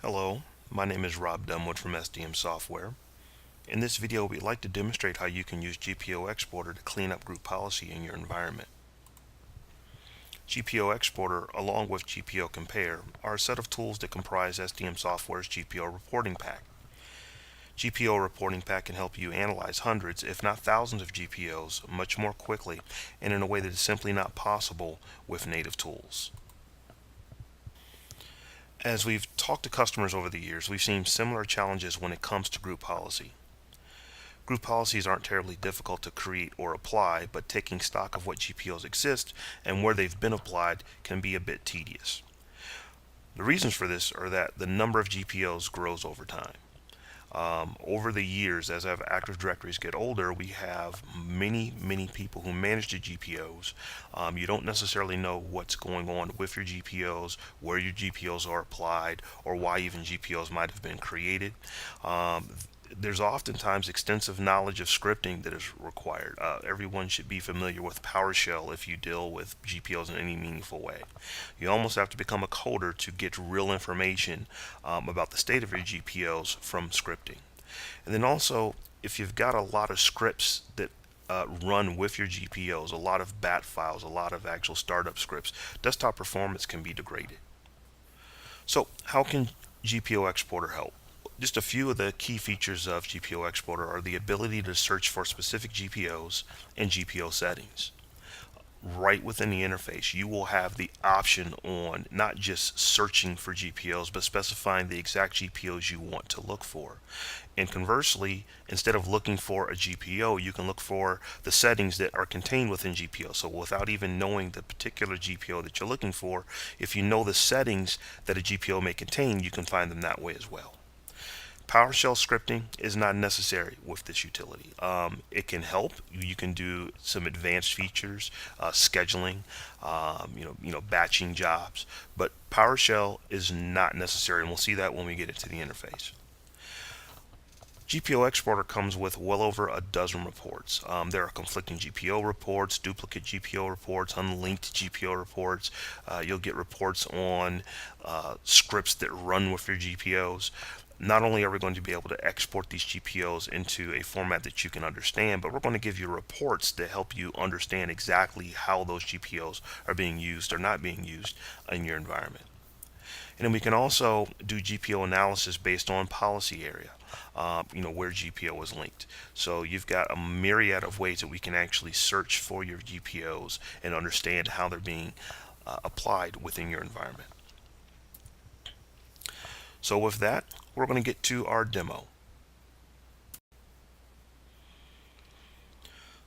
Hello, my name is Rob Dunwood from SDM Software. In this video, we'd like to demonstrate how you can use GPO Exporter to clean up group policy in your environment. GPO Exporter, along with GPO Compare, are a set of tools that comprise SDM Software's GPO Reporting Pack. GPO Reporting Pack can help you analyze hundreds, if not thousands of GPOs much more quickly and in a way that is simply not possible with native tools. As we've talked to customers over the years, we've seen similar challenges when it comes to group policy. Group policies aren't terribly difficult to create or apply, but taking stock of what GPOs exist and where they've been applied can be a bit tedious. The reasons for this are that the number of GPOs grows over time. Over the years, as our Active Directories get older, we have many people who manage the GPOs. You don't necessarily know what's going on with your GPOs, where your GPOs are applied, or why even GPOs might have been created. There's oftentimes extensive knowledge of scripting that is required. Everyone should be familiar with PowerShell if you deal with GPOs in any meaningful way. You almost have to become a coder to get real information about the state of your GPOs from scripting. And then also, if you've got a lot of scripts that run with your GPOs, a lot of bat files, a lot of actual startup scripts, desktop performance can be degraded. So how can GPO Exporter help? Just a few of the key features of GPO Exporter are the ability to search for specific GPOs and GPO settings. Right within the interface, you will have the option on not just searching for GPOs, but specifying the exact GPOs you want to look for. And conversely, instead of looking for a GPO, you can look for the settings that are contained within GPO. So without even knowing the particular GPO that you're looking for, if you know the settings that a GPO may contain, you can find them that way as well. PowerShell scripting is not necessary with this utility. It can help. You can do some advanced features, scheduling, batching jobs, but PowerShell is not necessary, and we'll see that when we get into the interface. GPO Exporter comes with well over a dozen reports. There are conflicting GPO reports, duplicate GPO reports, unlinked GPO reports. You'll get reports on scripts that run with your GPOs. Not only are we going to be able to export these GPOs into a format that you can understand, but we're going to give you reports that help you understand exactly how those GPOs are being used or not being used in your environment. And then we can also do GPO analysis based on policy area, where GPO is linked. So you've got a myriad of ways that we can actually search for your GPOs and understand how they're being applied within your environment. So with that, we're going to get to our demo.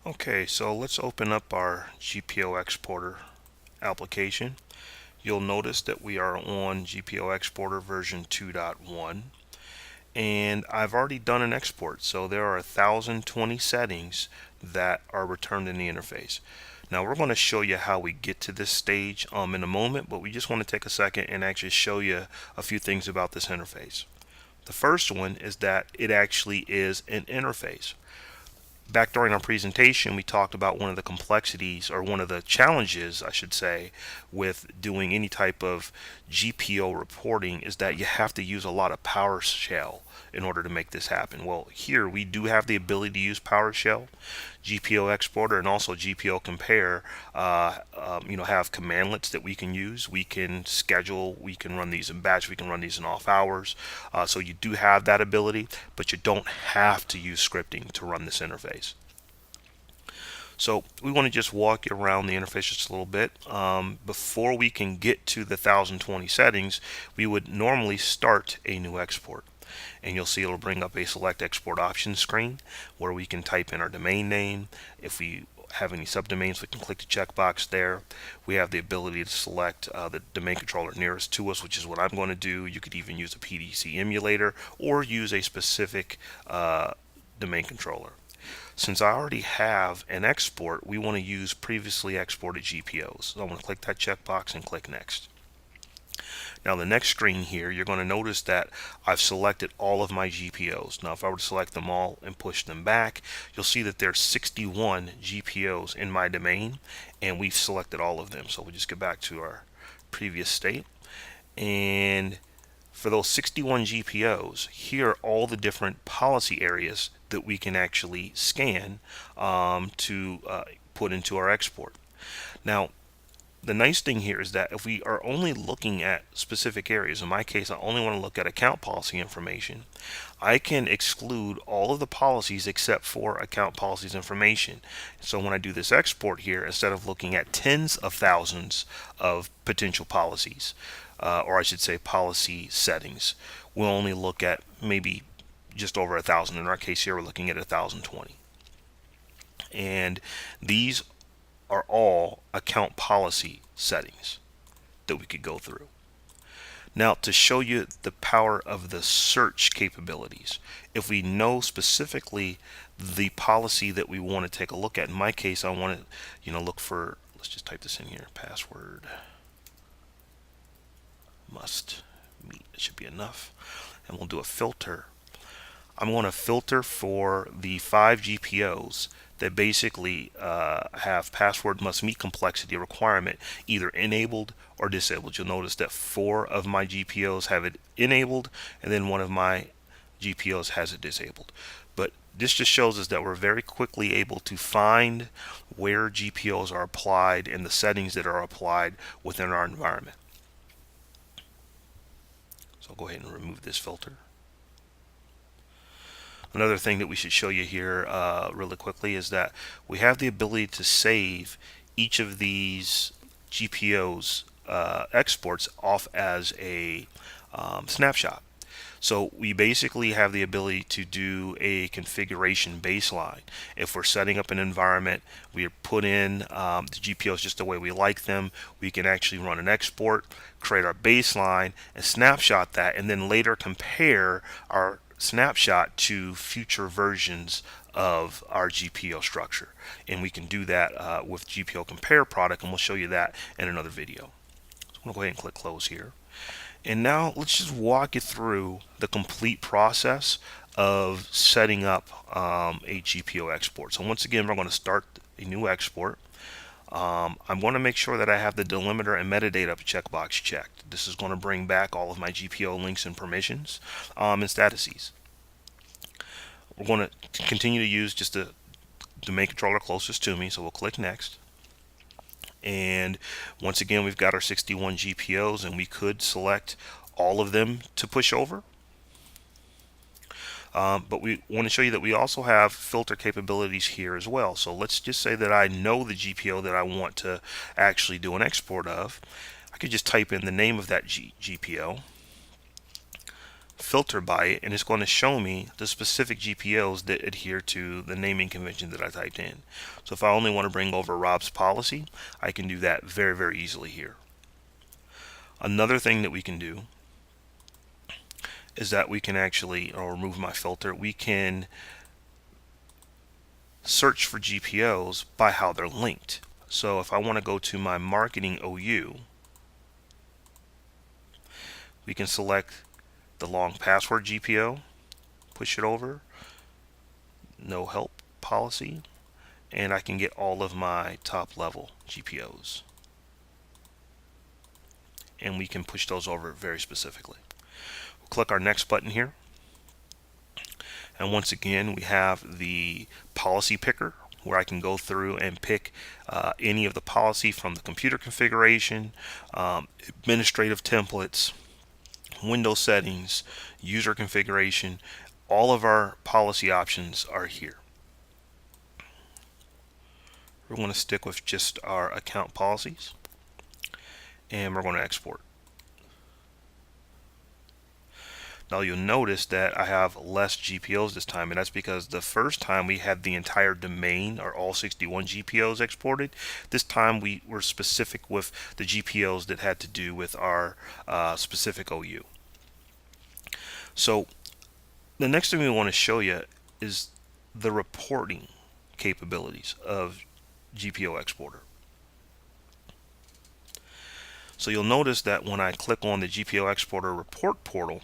Okay, so let's open up our GPO Exporter application. You'll notice that we are on GPO Exporter version 2.1, and I've already done an export, so there are 1020 settings that are returned in the interface. Now we're going to show you how we get to this stage in a moment, but we just want to take a second and actually show you a few things about this interface. The first one is that it actually is an interface. Back during our presentation, we talked about one of the complexities, or one of the challenges, I should say, with doing any type of GPO reporting is that you have to use a lot of PowerShell in order to make this happen. Well, here we do have the ability to use PowerShell. GPO Exporter and also GPO Compare have commandlets that we can use. We can schedule, we can run these in batch, we can run these in off hours. So you do have that ability, but you don't have to use scripting to run this interface. So we want to just walk you around the interface just a little bit. Before we can get to the 1020 settings, we would normally start a new export. And you'll see it'll bring up a select export options screen where we can type in our domain name. If we have any subdomains, we can click the checkbox there. We have the ability to select the domain controller nearest to us, which is what I'm going to do. You could even use a PDC emulator or use a specific domain controller. Since I already have an export, we want to use previously exported GPOs. So I'm going to click that checkbox and click next. Now the next screen here, you're going to notice that I've selected all of my GPOs. Now if I were to select them all and push them back, you'll see that there's 61 GPOs in my domain, and we've selected all of them. So we'll just get back to our previous state, and for those 61 GPOs, here are all the different policy areas that we can actually scan to put into our export. Now, the nice thing here is that if we are only looking at specific areas, in my case, I only want to look at account policy information, I can exclude all of the policies except for account policies information. So when I do this export here, instead of looking at tens of thousands of potential policies, or I should say policy settings, we'll only look at maybe just over 1,000. In our case here, we're looking at 1,020. And these are all account policy settings that we could go through. Now, to show you the power of the search capabilities, if we know specifically the policy that we want to take a look at, in my case, I want to, look for, let's just type this in here, password must meet, it should be enough, and we'll do a filter. I'm going to filter for the 5 GPOs that basically have password must meet complexity requirement either enabled or disabled. You'll notice that 4 of my GPOs have it enabled, and then 1 of my GPOs has it disabled. But this just shows us that we're very quickly able to find where GPOs are applied and the settings that are applied within our environment. So I'll go ahead and remove this filter. Another thing that we should show you here really quickly is that we have the ability to save each of these GPOs exports off as a snapshot. So we basically have the ability to do a configuration baseline. If we're setting up an environment, we put in the GPOs just the way we like them. We can actually run an export, create our baseline, and snapshot that, and then later compare our snapshot to future versions of our GPO structure. And we can do that with GPO compare product, and we'll show you that in another video. So I'm going to go ahead and click close here. And now let's just walk you through the complete process of setting up a GPO export. So once again, we're going to start a new export. I'm going to make sure that I have the delimiter and metadata checkbox checked. This is going to bring back all of my GPO links and permissions and statuses. We're going to continue to use just the domain controller closest to me, so we'll click next. And once again, we've got our 61 GPOs, and we could select all of them to push over. But we want to show you that we also have filter capabilities here as well. So let's just say that I know the GPO that I want to actually do an export of. I could just type in the name of that GPO, filter by it, and it's going to show me the specific GPOs that adhere to the naming convention that I typed in. So if I only want to bring over Rob's policy, I can do that very, very easily here. Another thing that we can do is that we can actually, I'll remove my filter, we can search for GPOs by how they're linked. So if I want to go to my marketing OU, we can select the long password GPO, push it over, no help policy, and I can get all of my top level GPOs. And we can push those over very specifically. We'll click our next button here. And once again, we have the policy picker where I can go through and pick any of the policy from the computer configuration, administrative templates, window settings, user configuration. All of our policy options are here. We're going to stick with just our account policies, and we're going to export. Now you'll notice that I have less GPOs this time, and that's because the first time we had the entire domain or all 61 GPOs exported. This time we were specific with the GPOs that had to do with our specific OU. So the next thing we want to show you is the reporting capabilities of GPO exporter. So you'll notice that when I click on the GPO exporter report portal,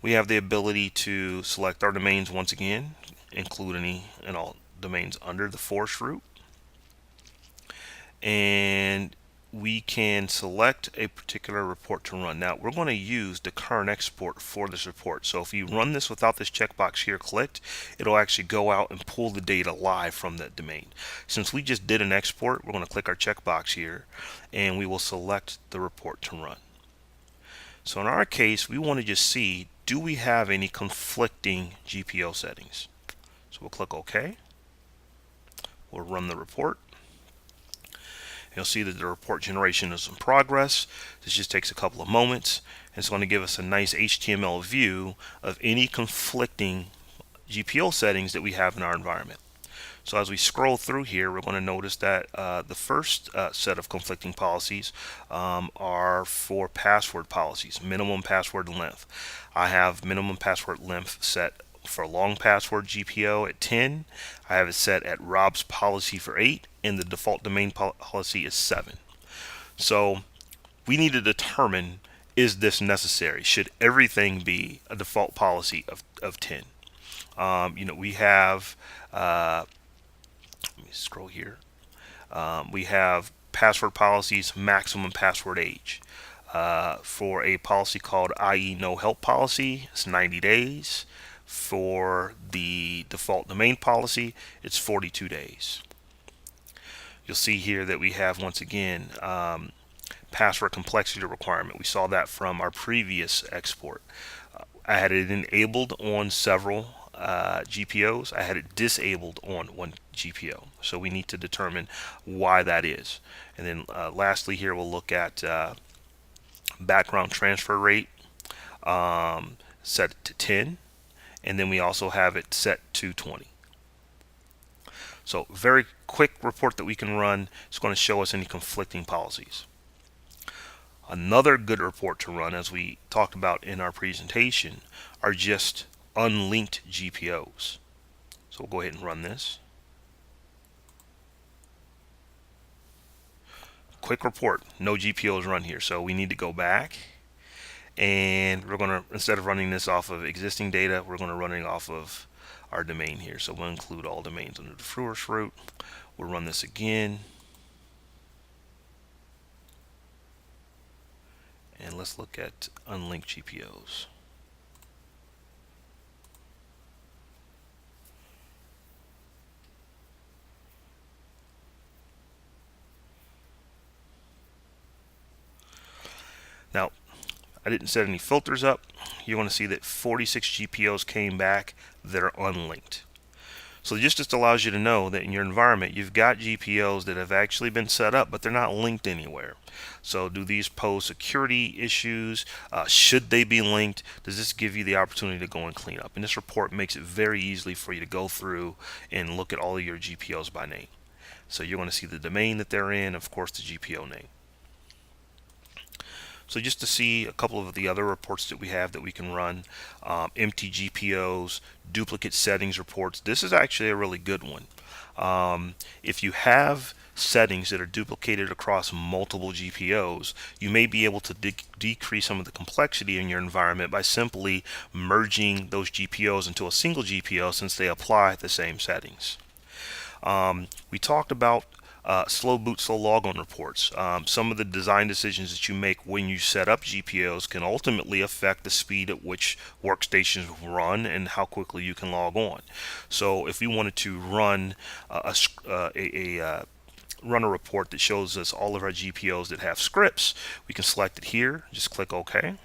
we have the ability to select our domains once again, include any and all domains under the forest root. And we can select a particular report to run. Now we're going to use the current export for this report. So if you run this without this checkbox here clicked, it'll actually go out and pull the data live from that domain. Since we just did an export, we're going to click our checkbox here and we will select the report to run. So in our case, we want to just see, do we have any conflicting GPO settings? So we'll click OK. We'll run the report. You'll see that the report generation is in progress. This just takes a couple of moments. It's going to give us a nice HTML view of any conflicting GPO settings that we have in our environment. So as we scroll through here, we're going to notice that the first set of conflicting policies are for password policies, minimum password length. I have minimum password length set for long password GPO at 10. I have it set at Rob's policy for 8, and the default domain policy is 7. So we need to determine, is this necessary? Should everything be a default policy of 10? We have, let me scroll here. We have password policies, maximum password age. For a policy called IE no help policy, it's 90 days. For the default domain policy, it's 42 days. You'll see here that we have, once again, password complexity requirement. We saw that from our previous export. I had it enabled on several GPOs. I had it disabled on one GPO. So we need to determine why that is. And then lastly here, we'll look at background transfer rate set to 10. And then we also have it set to 20. So very quick report that we can run. It's going to show us any conflicting policies. Another good report to run, as we talked about in our presentation, are just unlinked GPOs. So we'll go ahead and run this. Quick report, no GPOs run here. So we need to go back, and we're going to, instead of running this off of existing data, we're going to run it off of our domain here. So we'll include all domains under the first root. We'll run this again. And let's look at unlinked GPOs. Now, I didn't set any filters up. You're going to see that 46 GPOs came back that are unlinked. So just allows you to know that in your environment, you've got GPOs that have actually been set up, but they're not linked anywhere. So do these pose security issues? Should they be linked? Does this give you the opportunity to go and clean up? And this report makes it very easily for you to go through and look at all of your GPOs by name. So you're going to see the domain that they're in, of course, the GPO name. So just to see a couple of the other reports that we have that we can run, empty GPOs, duplicate settings reports. This is actually a really good one. If you have settings that are duplicated across multiple GPOs, you may be able to decrease some of the complexity in your environment by simply merging those GPOs into a single GPO since they apply the same settings. We talked about slow boot, slow logon reports. Some of the design decisions that you make when you set up GPOs can ultimately affect the speed at which workstations run and how quickly you can log on. So if we wanted to run run a report that shows us all of our GPOs that have scripts, we can select it here, just click OK,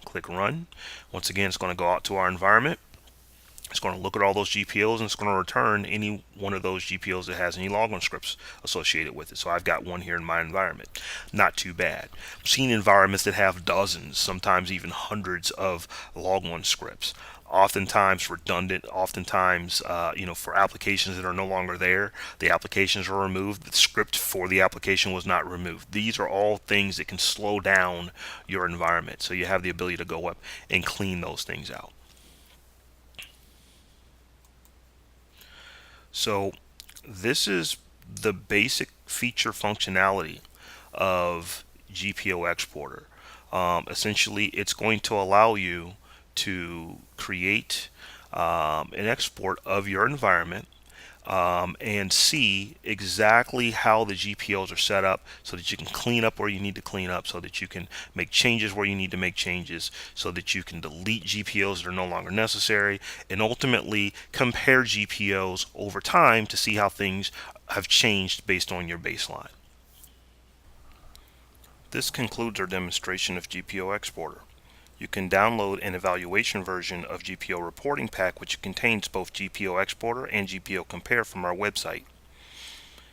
click run. Once again, it's going to go out to our environment. It's going to look at all those GPOs and it's going to return any one of those GPOs that has any logon scripts associated with it. So I've got one here in my environment. Not too bad. I've seen environments that have dozens, sometimes even hundreds of logon scripts. Oftentimes redundant, oftentimes for applications that are no longer there, the applications are removed, the script for the application was not removed. These are all things that can slow down your environment, so you have the ability to go up and clean those things out. So this is the basic feature functionality of GPO Exporter. Essentially, it's going to allow you to create an export of your environment and see exactly how the GPOs are set up so that you can clean up where you need to clean up, so that you can make changes where you need to make changes, so that you can delete GPOs that are no longer necessary, and ultimately compare GPOs over time to see how things have changed based on your baseline. This concludes our demonstration of GPO Exporter. You can download an evaluation version of GPO Reporting Pack, which contains both GPO Exporter and GPO Compare, from our website.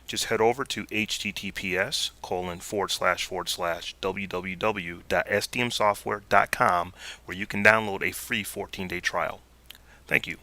Just head over to https://www.sdmsoftware.com, where you can download a free 14-day trial. Thank you.